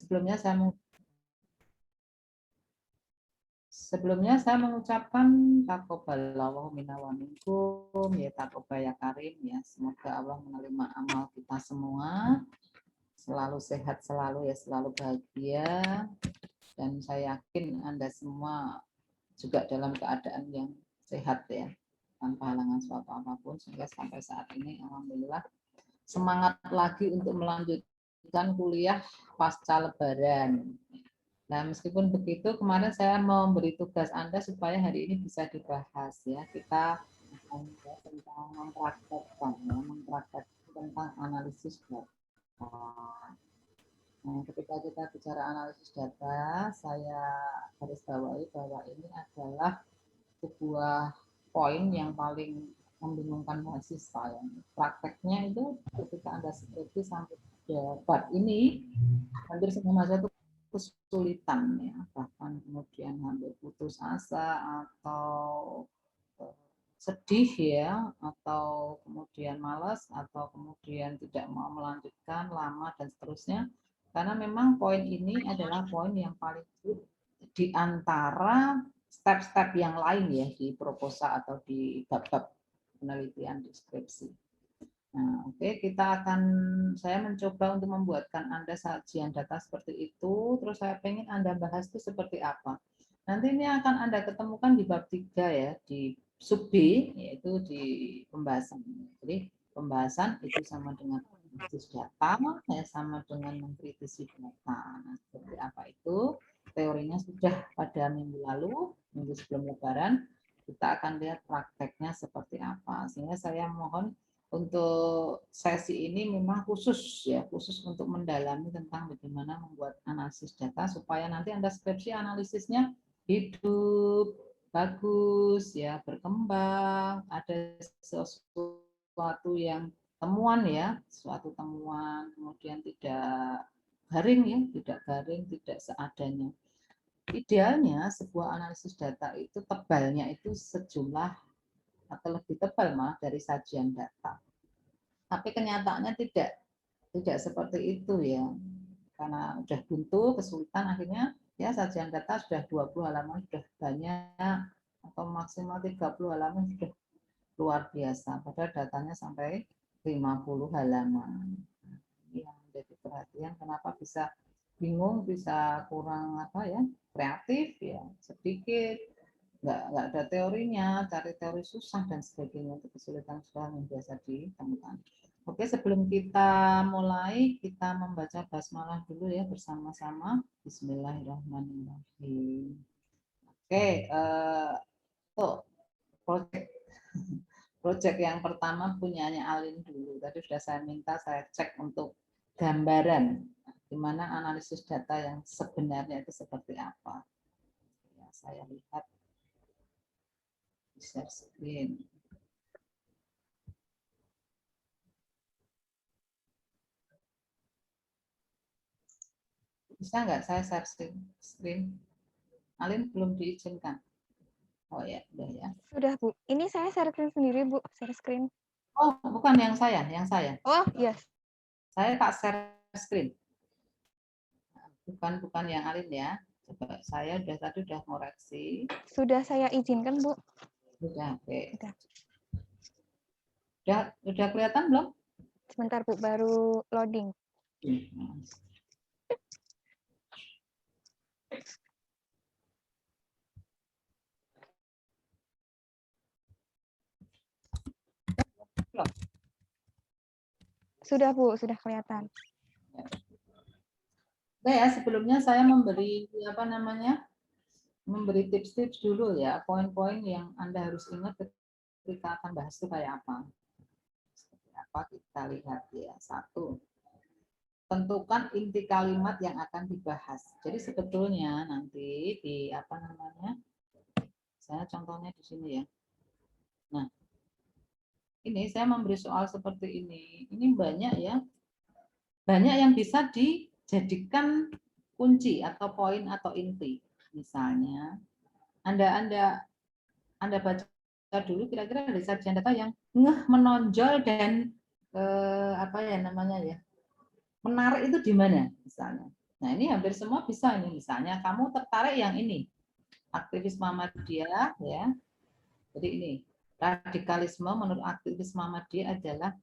Sebelumnya saya mengucapkan taqabbalallahu minna wa minkum, ya taqabbal ya karim ya. Semoga Allah menerima amal kita semua. Selalu sehat selalu ya, selalu bahagia, dan saya yakin Anda semua juga dalam keadaan yang sehat ya, tanpa halangan suatu apapun, sehingga sampai saat ini alhamdulillah semangat lagi untuk melanjutkan kuliah pasca Lebaran. Nah, meskipun begitu, kemarin saya memberi tugas Anda supaya hari ini bisa dibahas ya. Kita tentang mempraktekkan tentang analisis data. Nah, ketika kita bicara analisis data, saya garis bawahi bahwa ini adalah sebuah poin yang paling membingungkan mahasiswa. Ya. Prakteknya itu ketika Anda skripsi sampai dapat ini, hampir semua mahasiswa itu kesulitan ya, bahkan kemudian hampir putus asa atau sedih ya, atau kemudian malas, atau kemudian tidak mau melanjutkan lama dan seterusnya, karena memang poin ini adalah poin yang paling sulit di antara step-step yang lain ya di proposal atau di bab-bab penelitian deskripsi. Nah, oke, saya mencoba untuk membuatkan Anda sajian data seperti itu, terus saya pengen Anda bahas itu seperti apa. Nanti ini akan Anda ketemukan di bab 3 ya, di sub B, yaitu di pembahasan. Jadi pembahasan itu sama dengan analisis data, sama dengan mengkritisi data. Nah, seperti apa itu? Teorinya sudah pada minggu lalu, minggu sebelum Lebaran, kita akan lihat prakteknya seperti apa. Sehingga saya mohon untuk sesi ini memang khusus ya, khusus untuk mendalami tentang bagaimana membuat analisis data supaya nanti Anda skripsi analisisnya hidup, bagus ya, berkembang, ada sesuatu yang temuan ya, suatu temuan, kemudian tidak garing ya, tidak garing, tidak seadanya. Idealnya sebuah analisis data itu tebalnya itu sejumlah atau lebih tebal mah dari sajian data. Tapi kenyataannya tidak seperti itu ya. Karena udah buntu, kesulitan, akhirnya ya sajian data sudah 20 halaman sudah banyak, atau maksimal 30 halaman sudah luar biasa. Padahal datanya sampai 50 halaman. Ini yang menjadi perhatian, kenapa bisa bingung, bisa kurang kreatif ya, sedikit nggak ada teorinya, cari teori susah dan sebagainya, itu kesulitan yang biasa ditemukan. Oke, sebelum kita mulai, kita membaca basmalah dulu ya bersama-sama. Bismillahirrahmanirrahim. Oke, project yang pertama punyanya Alin dulu. Tadi sudah saya minta saya cek untuk gambaran gimana analisis data yang sebenarnya itu seperti apa. Ya, saya lihat share screen. Bisa nggak saya share screen? Alin belum diizinkan. Oh ya, udah ya. Sudah Bu. Ini saya share screen sendiri Bu, share screen. Oh, bukan yang saya. Oh yes. Saya tak share screen. Bukan yang Alin ya. Coba saya tadi udah koreksi. Sudah saya izinkan Bu. Sudah, oke. Sudah. Udah kelihatan belum? Sebentar Bu, baru loading. Sudah Bu, sudah kelihatan. Oke ya, sebelumnya saya memberi memberi tips-tips dulu ya, poin-poin yang Anda harus ingat ketika akan bahas itu kayak apa. Seperti apa kita lihat ya. 1. Tentukan inti kalimat yang akan dibahas. Jadi sebetulnya nanti di saya contohnya di sini ya. Nah, ini saya memberi soal seperti ini. Ini banyak ya. Banyak yang bisa dijadikan kunci atau poin atau inti. Misalnya, Anda baca dulu kira-kira dari sajian data yang menonjol dan menarik itu di mana misalnya. Nah, ini hampir semua bisa ini. Misalnya kamu tertarik yang ini, aktivis Muhammadiyah ya. Jadi ini, radikalisme menurut aktivis Muhammadiyah adalah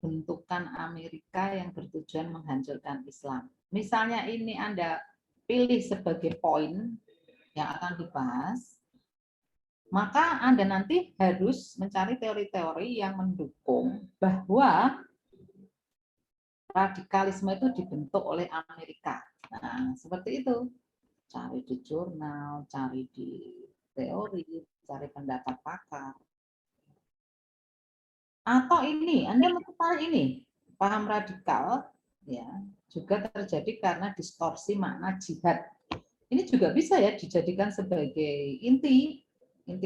bentukan Amerika yang bertujuan menghancurkan Islam. Misalnya ini Anda pilih sebagai poin yang akan dibahas, maka Anda nanti harus mencari teori-teori yang mendukung bahwa radikalisme itu dibentuk oleh Amerika. Nah, seperti itu. Cari di jurnal, cari di teori, cari pendapat pakar. Atau ini, Anda tertarik ini, paham radikal, ya, juga terjadi karena distorsi makna jihad. Ini juga bisa ya dijadikan sebagai inti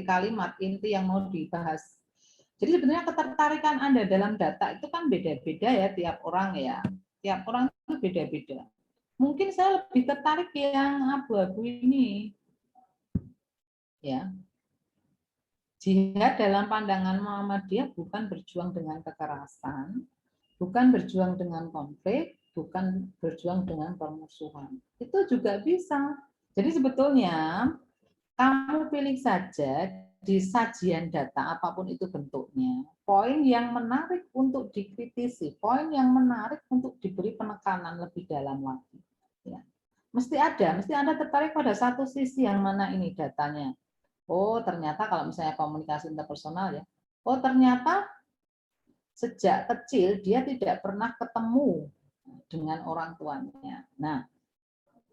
kalimat, inti yang mau dibahas. Jadi sebenarnya ketertarikan Anda dalam data itu kan beda-beda ya tiap orang ya. Tiap orang itu beda-beda. Mungkin saya lebih tertarik yang abu-abu ini. Ya. Jihad dalam pandangan Muhammadiyah bukan berjuang dengan kekerasan, bukan berjuang dengan konflik, bukan berjuang dengan permusuhan. Itu juga bisa. Jadi sebetulnya kamu pilih saja di sajian data apapun itu bentuknya, poin yang menarik untuk dikritisi, poin yang menarik untuk diberi penekanan lebih dalam lagi. Ya. Mesti Anda tertarik pada satu sisi yang mana ini datanya. Oh, ternyata kalau misalnya komunikasi interpersonal ya, oh ternyata sejak kecil dia tidak pernah ketemu dengan orang tuanya. Nah,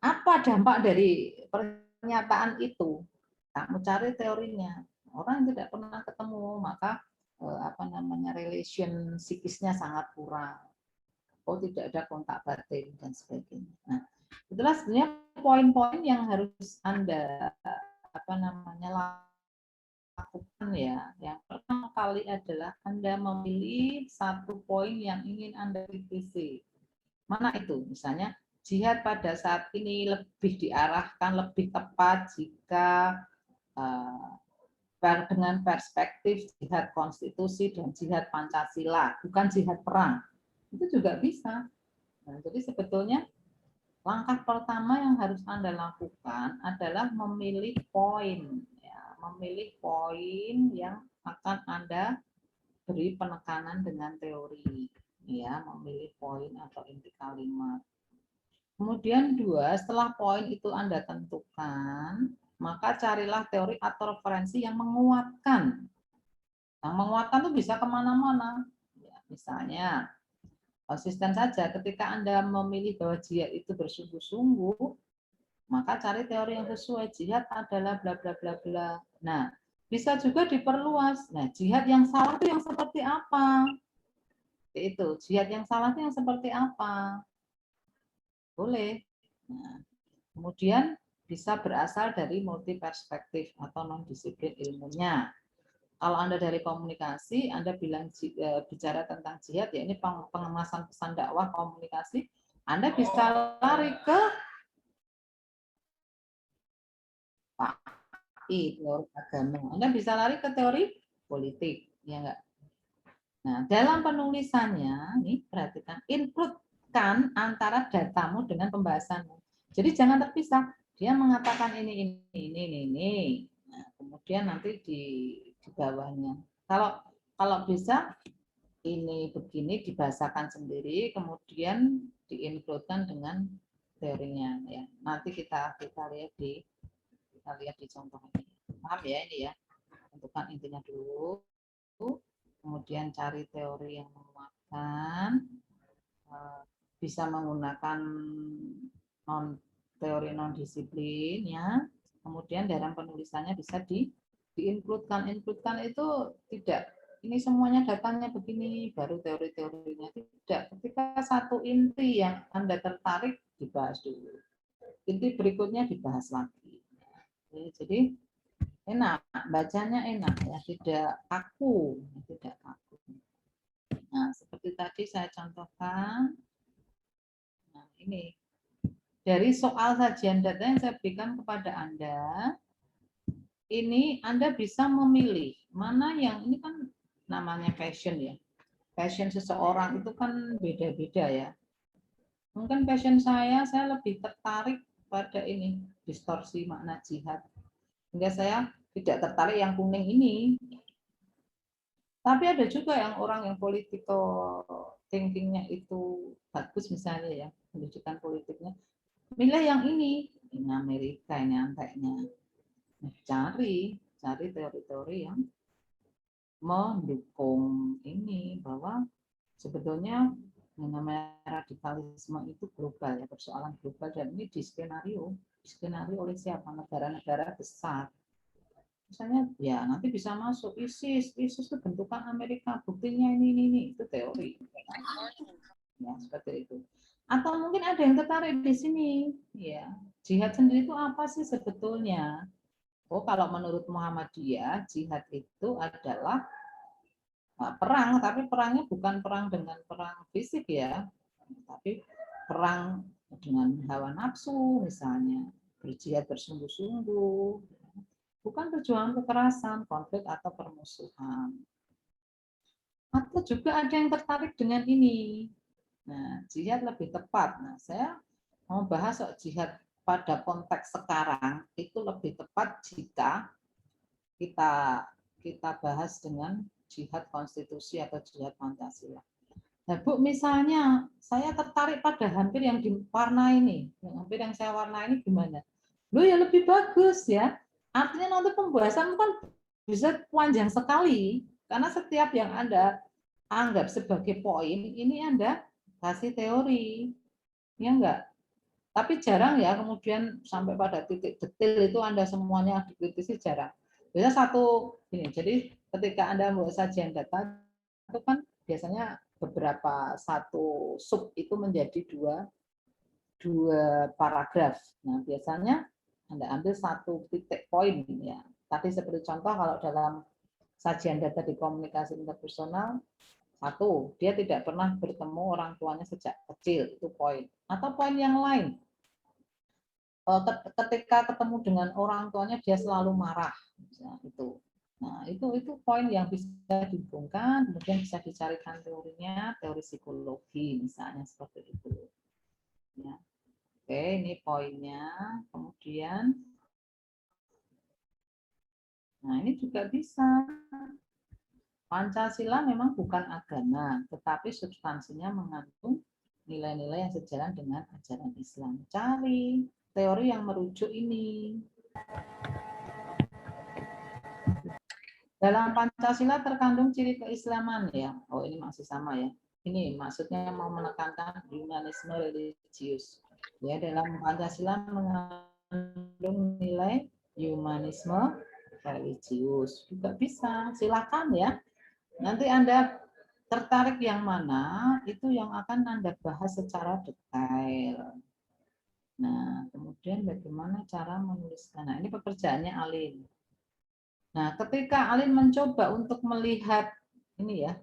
apa dampak dari pernyataan itu? Kamu cari teorinya. Orang yang tidak pernah ketemu, maka relation psikisnya sangat kurang. Oh, tidak ada kontak batin dan sebagainya. Nah, itulah sebenarnya poin-poin yang harus Anda lakukan ya. Yang pertama kali adalah Anda memilih satu poin yang ingin Anda kritisi. Mana itu? Misalnya jihad pada saat ini lebih diarahkan, lebih tepat jika dengan perspektif jihad konstitusi dan jihad Pancasila, bukan jihad perang. Itu juga bisa. Nah, jadi sebetulnya langkah pertama yang harus Anda lakukan adalah memilih poin. Ya, memilih poin yang akan Anda beri penekanan dengan teori. Ya, memilih poin atau inti kalimat. Kemudian dua, setelah poin itu Anda tentukan, maka carilah teori atau referensi yang menguatkan. Yang menguatkan itu bisa kemana-mana. Ya, misalnya, konsisten saja ketika Anda memilih bahwa jihad itu bersungguh-sungguh, maka cari teori yang sesuai. Jihad adalah bla bla bla bla. Nah, bisa juga diperluas. Nah, jihad yang salah itu yang seperti apa? Itu, jihad yang salah itu yang seperti apa? Boleh. Nah, kemudian bisa berasal dari multi perspektif atau non disiplin ilmunya. Kalau Anda dari komunikasi, Anda bicara tentang jihad, ya ini pengemasan pesan dakwah komunikasi, Anda bisa lari ke teori agama, Anda bisa lari ke teori politik, ya enggak? Nah, dalam penulisannya, nih perhatikan, include-kan antara datamu dengan pembahasanmu. Jadi jangan terpisah. Dia mengatakan ini. Nah, kemudian nanti di bawahnya. Kalau bisa ini begini dibahasakan sendiri, kemudian diinclude-kan dengan teorinya. Ya, nanti kita lihat di contoh ini. Paham ya ini ya? Tentukan intinya dulu. Kemudian cari teori yang menguatkan, bisa menggunakan teori non disiplin ya. Kemudian dalam penulisannya bisa diinclude-kan. Include-kan itu tidak ini semuanya datanya begini baru teori-teorinya, tidak. Ketika satu inti yang Anda tertarik dibahas dulu. Inti berikutnya dibahas lagi. Jadi enak, bacanya enak ya, tidak kaku. Nah, seperti tadi saya contohkan. Nah, ini dari soal sajian data yang saya berikan kepada Anda, ini Anda bisa memilih mana yang ini kan namanya passion ya. Passion seseorang itu kan beda-beda ya. Mungkin passion saya lebih tertarik pada ini, distorsi makna jihad. Hingga saya tidak tertarik yang kuning ini. Tapi ada juga yang orang yang political thinking-nya itu bagus misalnya ya, pendidikan politiknya. Milih yang ini Amerika ini anteknya. Nah, cari teori-teori yang mendukung ini bahwa sebetulnya yang namanya radikalisme itu global ya, persoalan global, dan ini diskenario oleh siapa? Negara-negara besar. Misalnya ya nanti bisa masuk ISIS itu bentukan Amerika, buktinya ini itu teori. Ya, seperti itu. Atau mungkin ada yang tertarik di sini, ya. Jihad sendiri itu apa sih sebetulnya? Oh, kalau menurut Muhammadiyah, jihad itu adalah perang, tapi perangnya bukan perang dengan perang fisik ya, tapi perang dengan hawa nafsu misalnya, berjihad bersungguh-sungguh, bukan perjuangan kekerasan, konflik atau permusuhan. Atau juga ada yang tertarik dengan ini. Nah, jihad lebih tepat. Nah, saya mau bahas soal jihad pada konteks sekarang itu lebih tepat jika kita bahas dengan jihad konstitusi atau jihad Pancasila. Nah, Bu, misalnya saya tertarik pada hampir yang diwarna ini, hampir yang saya warna ini gimana? Loh ya lebih bagus ya. Artinya nanti pembahasan kan bisa panjang sekali, karena setiap yang Anda anggap sebagai poin, ini Anda kasih teori, ya enggak? Tapi jarang ya kemudian sampai pada titik detail itu Anda semuanya dikritisi jarang. Biasa satu ini, jadi ketika Anda membuat sajian data, itu kan biasanya beberapa satu sub itu menjadi dua paragraf. Nah, biasanya Anda ambil satu titik poin ya. Tadi seperti contoh kalau dalam sajian data di komunikasi interpersonal, satu, dia tidak pernah bertemu orang tuanya sejak kecil, itu poin. Atau poin yang lain, ketika ketemu dengan orang tuanya dia selalu marah, itu. Nah, itu poin yang bisa dihubungkan, kemudian bisa dicarikan teorinya, teori psikologi misalnya seperti itu. Ya. Oke, ini poinnya. Kemudian, nah ini juga bisa. Pancasila memang bukan agama, tetapi substansinya mengandung nilai-nilai yang sejalan dengan ajaran Islam. Cari teori yang merujuk ini. Dalam Pancasila terkandung ciri keislaman ya. Oh, ini masih sama ya. Ini maksudnya mau menekankan humanisme religius. Ya, dalam Pancasila mengandung nilai humanisme religius. Juga bisa. Silakan ya. Nanti Anda tertarik yang mana, itu yang akan Anda bahas secara detail. Nah, kemudian bagaimana cara menuliskan. Nah, ini pekerjaannya Alin. Nah, ketika Alin mencoba untuk melihat ini ya,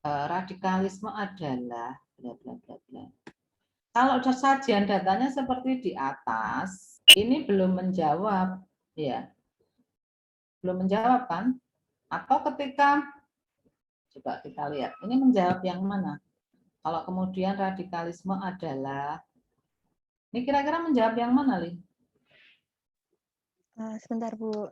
radikalisme adalah bla bla bla bla. Kalau sajian datanya seperti di atas, ini belum menjawab, ya, belum menjawab kan? Atau ketika coba kita lihat, ini menjawab yang mana? Kalau kemudian radikalisme adalah, ini kira-kira menjawab yang mana, Lin? Sebentar, Bu.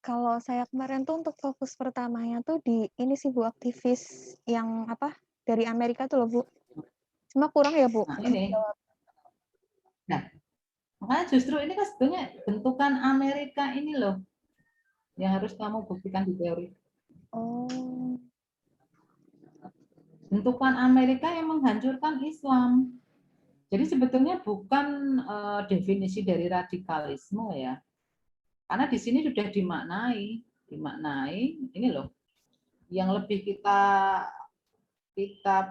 Kalau saya kemarin tuh untuk fokus pertamanya tuh di ini sih Bu, aktivis yang apa dari Amerika tuh loh Bu. Cuma kurang ya Bu. Nah ini, nah makanya justru ini kan sebetulnya bentukan Amerika ini loh yang harus kamu buktikan di teori. Oh. Bentukan Amerika yang menghancurkan Islam. Jadi sebetulnya bukan definisi dari radikalisme ya, karena di sini sudah dimaknai ini loh, yang lebih kita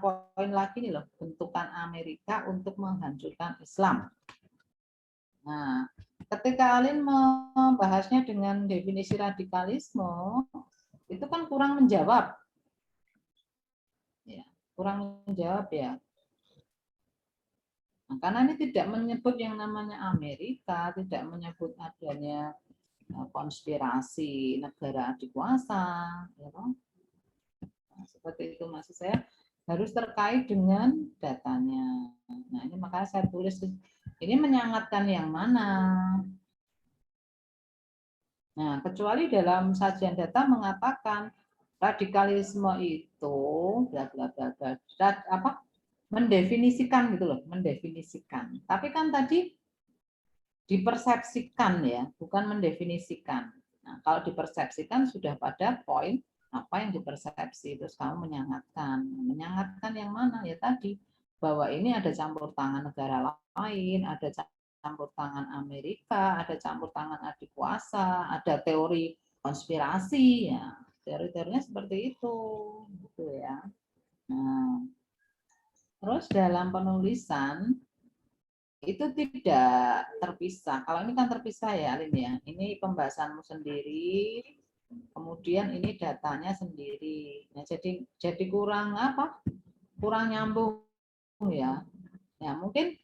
poin lagi nih loh, bentukan Amerika untuk menghancurkan Islam. Nah, ketika Alin membahasnya dengan definisi radikalisme, itu kan kurang menjawab, ya, kurang menjawab ya. Nah, karena ini tidak menyebut yang namanya Amerika, tidak menyebut adanya konspirasi negara adik kuasa, ya. Nah, seperti itu maksud saya. harus terkait dengan datanya. Nah, ini makanya saya tulis ini menyangatkan yang mana. Nah, kecuali dalam sajian data mengatakan radikalisme itu bla bla bla bla apa mendefinisikan gitu loh, mendefinisikan. Tapi kan tadi dipersepsikan ya, bukan mendefinisikan. Nah, kalau dipersepsikan sudah pada poin apa yang dipersepsi, terus kamu menyangatkan. Menyangatkan yang mana? Ya tadi, bahwa ini ada campur tangan negara lain, ada campur tangan Amerika, ada campur tangan adik kuasa, ada teori konspirasi, ya teori-teorinya seperti itu, gitu ya. Nah, terus dalam penulisan itu tidak terpisah. Kalau ini kan terpisah ya, Alin ya. Ini pembahasanmu sendiri, kemudian ini datanya sendiri. Nah, jadi kurang apa? Kurang nyambung ya. Ya, mungkin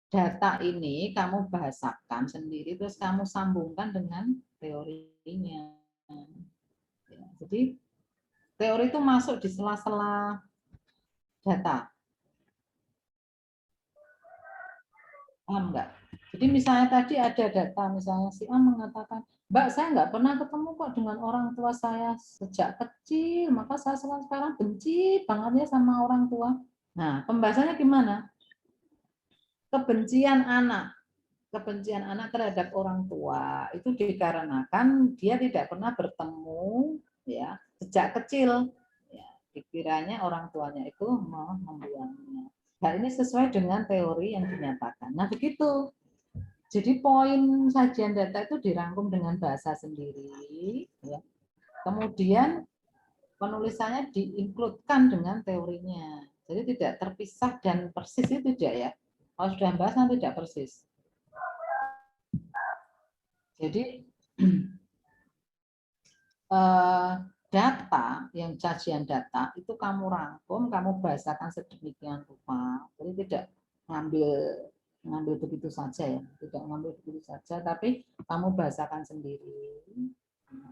data ini kamu bahasakan sendiri terus kamu sambungkan dengan teorinya. Ya, jadi teori itu masuk di sela-sela data. Paham nggak? Jadi misalnya tadi ada data, misalnya si A mengatakan, Mbak, saya nggak pernah ketemu kok dengan orang tua saya sejak kecil, maka saya sekarang benci banget ya sama orang tua. Nah, pembahasannya gimana? Kebencian anak terhadap orang tua itu dikarenakan dia tidak pernah bertemu ya sejak kecil. Ya, dikiranya orang tuanya itu membuangnya. Nah, ini sesuai dengan teori yang dinyatakan. Nah, begitu. Jadi poin sajian data itu dirangkum dengan bahasa sendiri, ya. Kemudian penulisannya diinkludkan dengan teorinya. Jadi tidak terpisah dan persis itu tidak ya. Kalau sudah bahas nanti tidak persis. Jadi data yang sajian data itu kamu rangkum, kamu bahasakan sedemikian rupa. Jadi tidak ngambil begitu saja ya, tidak ngambil begitu saja, tapi kamu bahasakan sendiri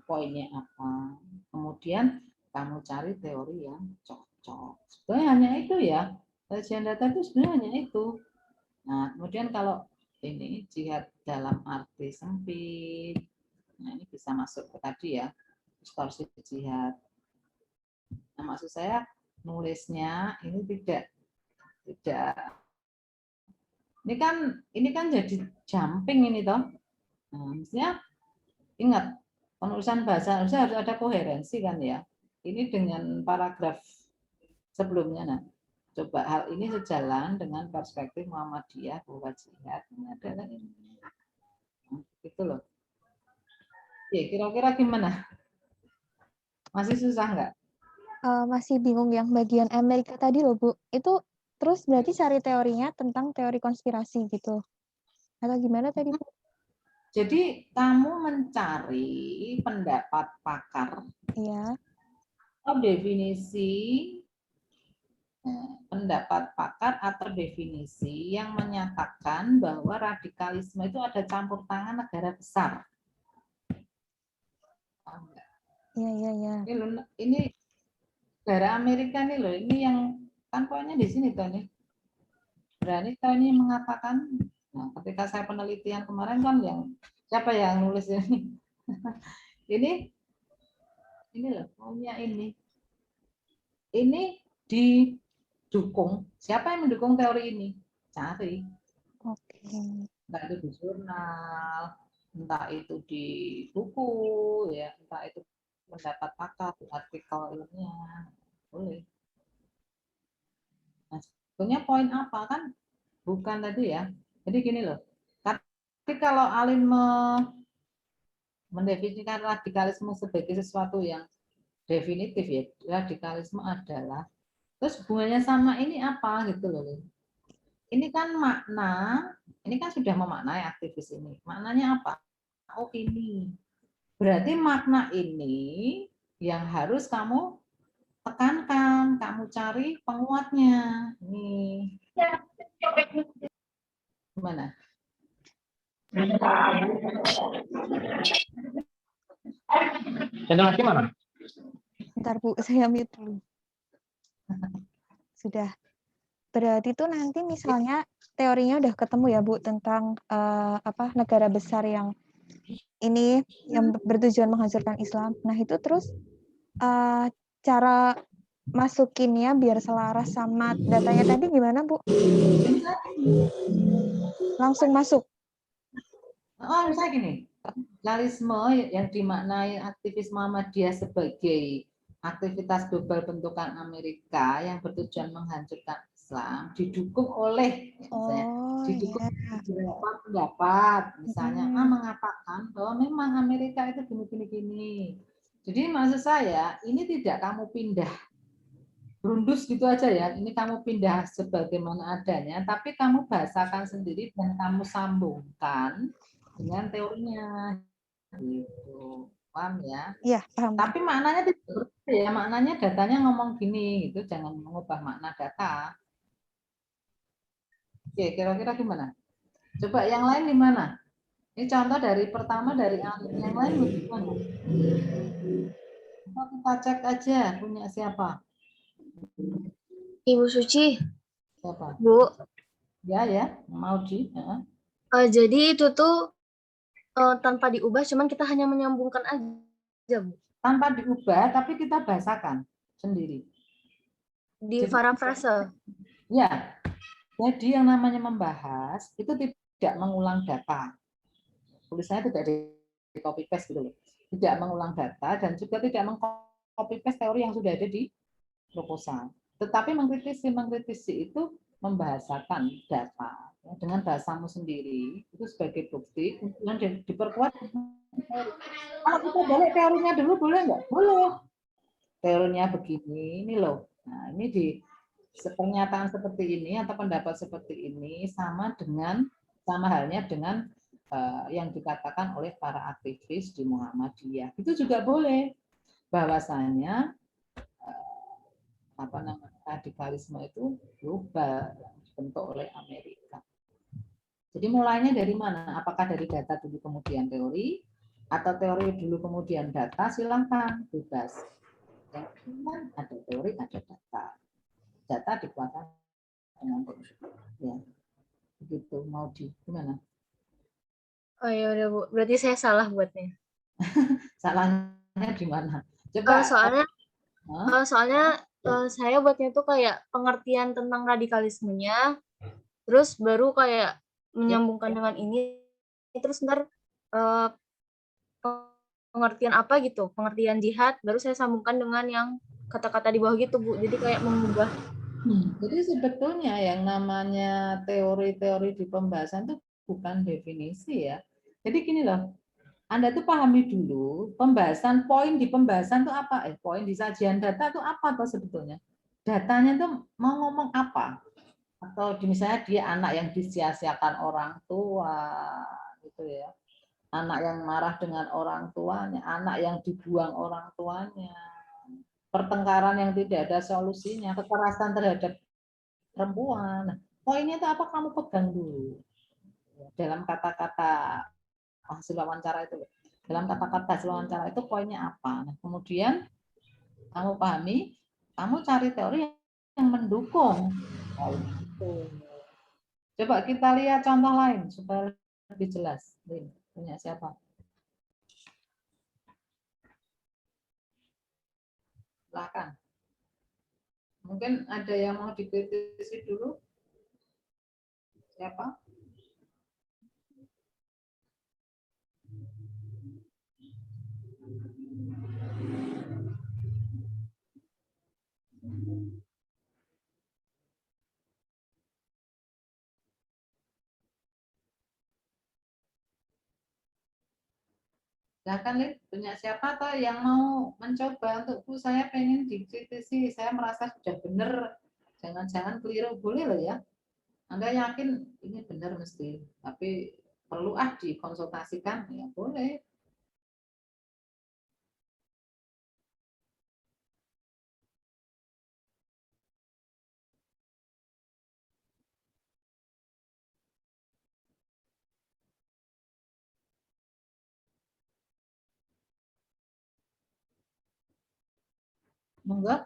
poinnya apa. Kemudian kamu cari teori yang cocok. Sebenarnya hanya itu ya, sajian data itu sebenarnya hanya itu. Nah, kemudian kalau ini jihad dalam arti sempit, nah ini bisa masuk ke tadi ya, distorsi jihad. Nah, maksud saya nulisnya ini tidak ini kan jadi jumping ini toh. Nah, misalnya ingat penulisan bahasa Indonesia harus ada koherensi kan ya. Ini dengan paragraf sebelumnya. Nah, coba hal ini sejalan dengan perspektif Muhammadiyah bahwa jihad ini adalah ini. Nah, gitu loh. Ya, kira-kira gimana? Masih susah nggak? Masih bingung yang bagian Amerika tadi loh, Bu. Itu terus berarti cari teorinya tentang teori konspirasi gitu. Atau gimana tadi, Bu? Jadi kamu mencari pendapat pakar Iya. atau definisi pendapat pakar atau definisi yang menyatakan bahwa radikalisme itu ada campur tangan negara besar. Iya, iya, iya. Ini negara Amerika nih loh, ini yang kan poinnya di sini tuh nih. Berani tahu ini mengatakan, nah, ketika saya penelitian kemarin kan yang siapa yang nulis ini? ini loh, maunya ini. Ini didukung. Siapa yang mendukung teori ini? Cari. Oke. Entah itu di jurnal, entah itu di buku, ya, entah itu pendapat pakar, artikel ilmiah, boleh. Nah, sebetulnya poin apa kan? Bukan tadi ya. Jadi gini loh. Tapi kalau Alin mendefinisikan radikalisme sebagai sesuatu yang definitif ya, radikalisme adalah terus hubungannya sama ini apa gitu loh. Ini kan makna, ini kan sudah memaknai aktivis ini. Maknanya apa? Oh ini. Berarti makna ini yang harus kamu tekankan, kamu cari penguatnya. Nih. Gimana? Channel gimana? Bentar, Bu, saya mute dulu. udah. Berarti tuh nanti misalnya teorinya udah ketemu ya Bu tentang negara besar yang ini yang bertujuan menghancurkan Islam. Nah itu terus cara masukinnya biar selaras sama datanya tadi gimana Bu? Langsung masuk. Oh, misalnya gini, radikalisme yang dimaknai aktivis Muhammadiyah sebagai aktivitas global bentukan Amerika yang bertujuan menghancurkan Islam didukung oleh misalnya didukung beberapa pendapat misalnya mengatakan bahwa memang Amerika itu gini. Jadi maksud saya ini tidak kamu pindah berundus gitu aja ya. Ini kamu pindah sebagaimana adanya, tapi kamu bahasakan sendiri dan kamu sambungkan dengan teorinya gitu. Paham ya? Iya, paham. Tapi maknanya tidak berbeda ya, maknanya datanya ngomong gini gitu, jangan mengubah makna data. Oke, kira-kira gimana? Coba yang lain gimana? Ini contoh dari pertama dari yang lain gimana? Kita cek aja punya siapa? Ibu Suci, Siapa? Bu. Ya, mau di. Jadi itu tuh tanpa diubah, cuman kita hanya menyambungkan aja, Bu. Tanpa diubah, tapi kita bahasakan sendiri. Di parafrase. Ya, jadi yang namanya membahas itu tidak mengulang data. Tulisannya tidak di copy paste gitu loh. Tidak mengulang data dan juga tidak meng-copy paste teori yang sudah ada di proposal. Tetapi mengkritisi itu membahasakan data ya, dengan bahasamu sendiri itu sebagai bukti kemudian diperkuat. Kalau kita balik teorinya dulu boleh nggak? Boleh. Teorinya begini, ini loh. Nah, ini di pernyataan seperti ini atau pendapat seperti ini sama halnya dengan yang dikatakan oleh para aktivis di Muhammadiyah. Itu juga boleh bahwasanya radikalisme itu global dibentuk oleh Amerika. Jadi mulainya dari mana? Apakah dari data dulu kemudian teori atau teori dulu kemudian data? Silahkan bebas. Yang ada teori ada data dikuatkan dengan ya begitu. Mau di gimana? Oh ya udah Bu, berarti saya salah buatnya. Salahnya gimana? Coba. Soalnya saya buatnya tuh kayak pengertian tentang radikalismenya, terus baru kayak menyambungkan dengan ini, terus ntar pengertian apa gitu, pengertian jihad, baru saya sambungkan dengan yang kata-kata di bawah gitu Bu. Jadi kayak mengubah. Jadi sebetulnya yang namanya teori-teori di pembahasan itu bukan definisi ya. Jadi gini loh, Anda tuh pahami dulu pembahasan poin di pembahasan itu apa? Poin di sajian data itu apa tuh sebetulnya? Datanya tuh mau ngomong apa? Atau misalnya dia anak yang disia-siakan orang tua, gitu ya. Anak yang marah dengan orang tuanya, anak yang dibuang orang tuanya, pertengkaran yang tidak ada solusinya, kekerasan terhadap perempuan. Poinnya itu apa kamu pegang dulu. Dalam kata-kata hasil wawancara itu. Dalam kata-kata hasil wawancara itu poinnya apa. Nah, kemudian kamu pahami, kamu cari teori yang mendukung. Coba kita lihat contoh lain supaya lebih jelas. Punya siapa? Silakan. Mungkin ada yang mau dikritisi dulu? Siapa? Silakan, Lid. Punya siapa atau yang mau mencoba untuk saya pengen dikritisi, saya merasa sudah benar, jangan-jangan keliru, boleh loh ya. Anda yakin ini benar mesti, tapi perlu dikonsultasikan, ya boleh. Monggo.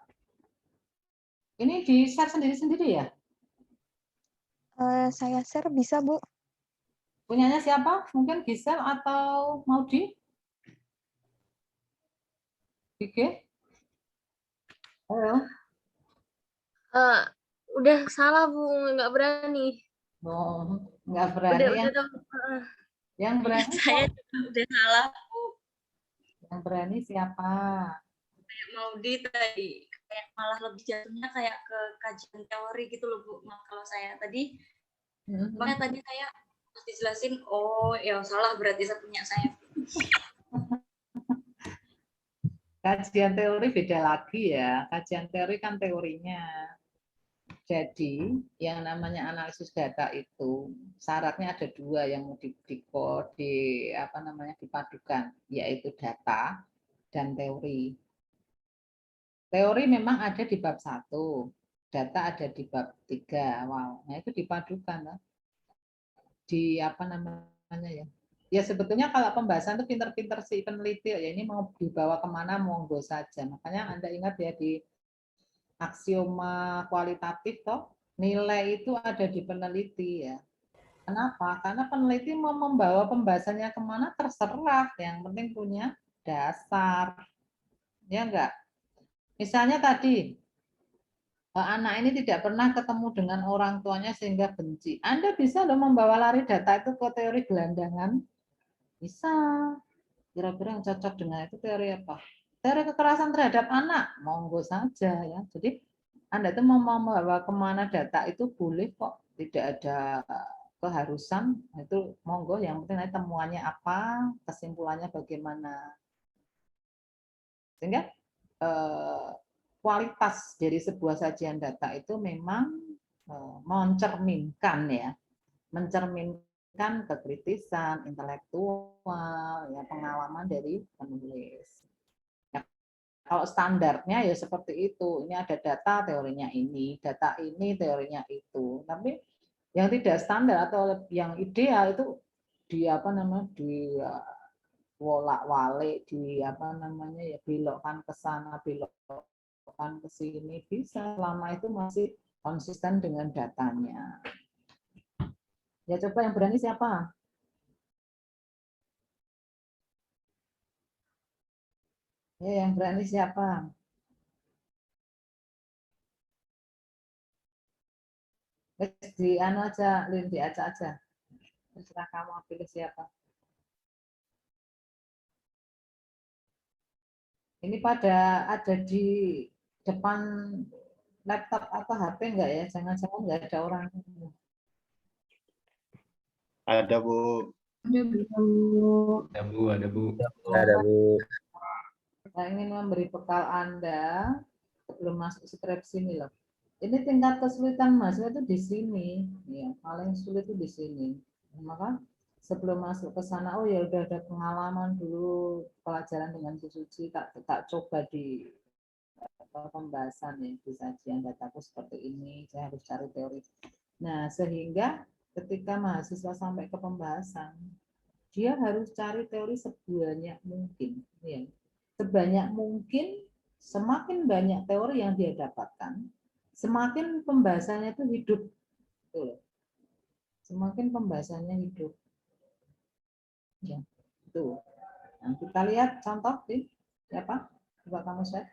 Ini di-share sendiri-sendiri ya? Saya share bisa, Bu. Punyanya siapa? Mungkin Gisel atau Maudi? Oke. Halo. Udah salah Bu, nggak berani. Oh, nggak berani. Yang berani saya juga udah salah. Yang berani siapa? Kayak Maudi tadi, kayak malah lebih jatuhnya kayak ke kajian teori gitu loh Bu. Nah, kalau saya tadi, makanya tadi saya pas dijelasin, oh ya salah berarti punya saya. Kajian teori beda lagi ya. Kajian teori kan teorinya. Jadi yang namanya analisis data itu syaratnya ada dua yang mau dipadukan, yaitu data dan teori. Teori memang ada di bab 1, data ada di bab 3. Wow, nah itu dipadukan. Di apa namanya ya? Ya sebetulnya kalau pembahasan itu pinter-pinter si peneliti ya, ini mau dibawa kemana monggo saja. Makanya Anda ingat ya di aksioma kualitatif toh, nilai itu ada di peneliti ya. Kenapa? Karena peneliti mau membawa pembahasannya kemana terserah, yang penting punya dasar. Ya enggak? Misalnya tadi, anak ini tidak pernah ketemu dengan orang tuanya sehingga benci. Anda bisa loh membawa lari data itu ke teori gelandangan. Bisa. Kira-kira yang cocok dengan itu teori apa? Teori kekerasan terhadap anak, monggo saja ya. Jadi Anda itu mau membawa kemana data itu boleh kok, tidak ada keharusan, itu monggo. Yang penting nanti temuannya apa, kesimpulannya bagaimana. Sehingga kualitas dari sebuah sajian data itu memang mencerminkan ya, mencerminkan kekritisan, intelektual, ya pengalaman dari penulis. Ya, kalau standarnya ya seperti itu, ini ada data teorinya ini, data ini teorinya itu. Tapi yang tidak standar atau yang ideal itu di apa namanya di wolak-walik, di apa namanya ya belokkan ke sana, belokkan ke sini, bisa selama itu masih konsisten dengan datanya. Ya coba yang berani siapa? Ya yang berani siapa? Di anu aja, Lin, diajak aja. Terserah kamu pilih siapa. Ini pada ada di depan laptop atau HP enggak ya? Jangan-jangan enggak ada orang. Ada Bu. Ada Bu. Ada Bu, ada Bu. Ada Bu. Saya ingin memberi bekal Anda sebelum masuk skripsi ini loh. Ini tingkat kesulitan mahasiswa itu di sini, ya paling sulit itu di sini. Maka sebelum masuk ke sana, oh ya udah ada pengalaman dulu pelajaran dengan Bu Suci, tak coba di pembahasan ya di sajian dataku seperti ini, saya harus cari teori. Nah sehingga ketika mahasiswa sampai ke pembahasan, dia harus cari teori sebanyak mungkin, ya. Sebanyak mungkin, semakin banyak teori yang dia dapatkan, semakin pembahasannya itu hidup. Semakin pembahasannya hidup. Ya, itu. Nah, kita lihat contoh sih, siapa? Coba kamu share.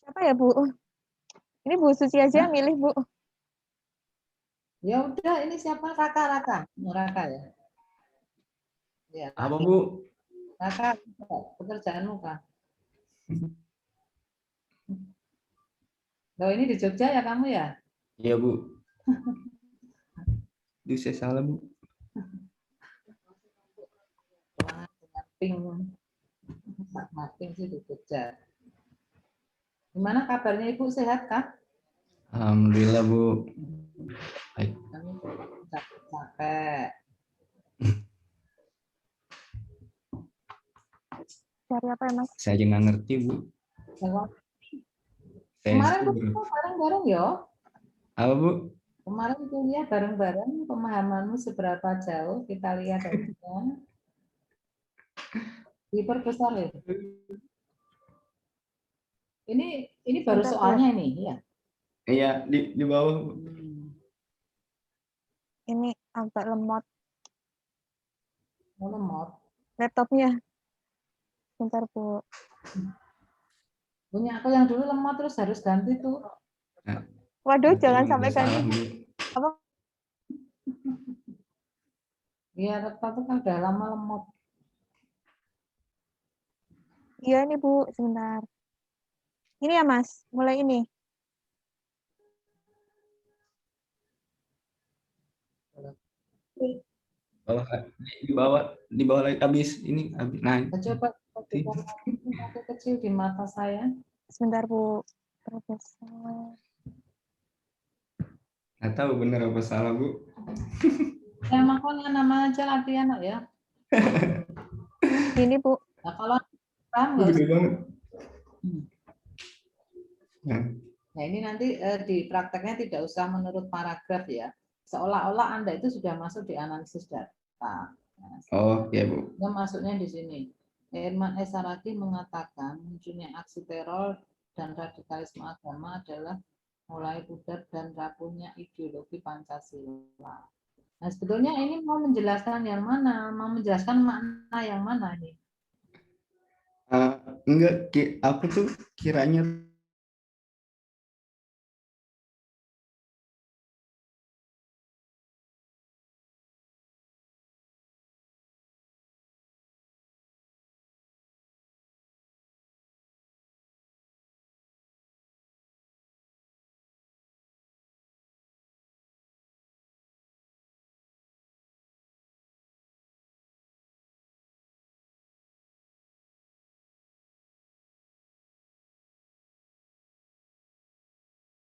Siapa ya, Bu? Ini Bu Suci aja milih, Bu. Ya udah, ini siapa? Raka ya. Ya. Apa Bu? Raka, pekerjaanmu Kak. Loh, ini di Jogja ya kamu ya? Iya Bu. Duh, saya salah Bu. Mapping sih di Jogja. Gimana kabarnya Ibu, sehat kah? Alhamdulillah Bu. Baik. Kami capek. Cari apa ya, Mas? Saya aja nggak ngerti Bu. Kemarin kita bareng-bareng ya. Apa Bu? Kemarin kuliah bareng-bareng, pemahamanmu seberapa jauh kita lihat aja. Diperbesar ya. Ini baru Bentar, Bu. soalnya ini, ya. Iya, di bawah, Bu. Ini agak lemot Mau lemot. laptopnya. Bentar, Bu. Punya aku yang dulu lemot terus harus ganti tuh. Waduh, Berarti jangan emang sampai udah salah, ganti. Bu. Apa? Iya, laptop tuh kan udah lama lemot. Iya nih, Bu. Sebentar. Ini ya, Mas. Mulai ini. Di bawah lagi habis ini habis naik. Coba aku kecil di mata saya. Sebentar, Bu. Profesor. Nggak tahu bener apa salah, Bu. Ya makanya nama aja latihan ya. Ini, Bu. Nah, kalau paham nggak Gede usah. banget. Nah, Nah ini nanti di prakteknya tidak usah menurut paragraf ya. Seolah-olah Anda itu sudah masuk di analisis data. Nah, oh, ya, Bu. Yang masuknya di sini. Herman S. Saragi mengatakan munculnya aksi teror dan radikalisme agama adalah mulai pudar dan rapuhnya ideologi Pancasila. Nah, sebetulnya ini mau menjelaskan yang mana? Mau menjelaskan makna yang mana ini? Enggak, aku tuh kiranya